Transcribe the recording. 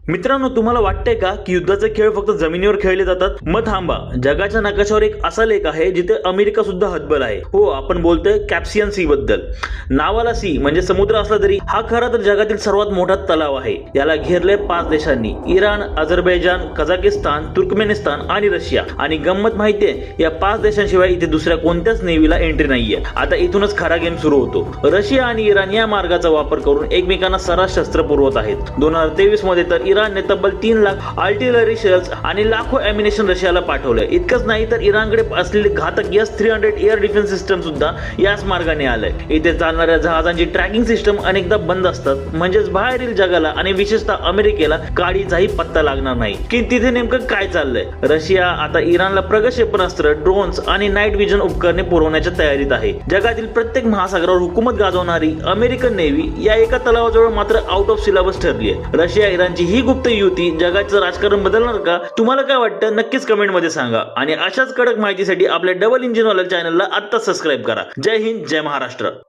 मित्रांनो, तुम्हाला वाटतंय का की युद्धाचे खेळ फक्त जमिनीवर खेळले जातात? मग थांबा, जगाच्या नकाशावर एक असा लेख आहे जिथे अमेरिका सुद्धा हतबल आहे. हो, आपण बोलतोय कॅप्सियन सी बद्दल. नावाला सी म्हणजे समुद्र असला तरी हा खरा तर जगातील सर्वात मोठा तलाव आहे. याला घेरले 5 देशांनी: इराण, अझरबैजान, कझाकिस्तान, तुर्कमेनिस्तान आणि रशिया. आणि गंमत माहितीये, या 5 देशांशिवाय इथे दुसऱ्या कोणत्याच नेव्हीला एंट्री नाहीये. आता इथूनच खरा गेम सुरू होतो. रशिया आणि इराण या मार्गाचा वापर करून एकमेकांना सर्रास शस्त्र पुरवत आहेत. 2023 मध्ये तर इराणने तब्बल 3 लाख आर्टिलरी शेल्स आणि लाखो अॅम्युनिशन रशियाला पाठवले. इतकंच नाही तर इराणकडे असलेले घातक S-300 एअर डिफेन्स सिस्टम सुद्धा याच मार्गाने आलंय. इथे चालणाऱ्या जहाजांची ट्रॅकिंग सिस्टम अनेकदा बंद असतात, म्हणजेच बाहेरील जगाला आणि विशेषतः अमेरिकेला काडीचाही पत्ता लागणार नाही की तिथे नेमकं काय चाललंय. रशिया आता इराणला प्रगत क्षेपणास्त्र, ड्रोन्स आणि नाईट विजन उपकरणे पुरवण्याच्या तयारीत आहे. जगातील प्रत्येक महासागरावर हुकूमत गाजवणारी अमेरिकन नेव्ही या एका तलावाजवळ मात्र आउट ऑफ सिलेबस ठरली आहे. रशिया इराणची ही गुप्त युती जगाचं राजकारण बदलणार का? तुम्हाला काय वाटतं? नक्कीच कमेंट मध्ये सांगा. आणि अशाच कडक माहितीसाठी आपल्या डबल इंजिन वाला चॅनलला आत्ता सबस्क्राईब करा. जय हिंद, जय महाराष्ट्र.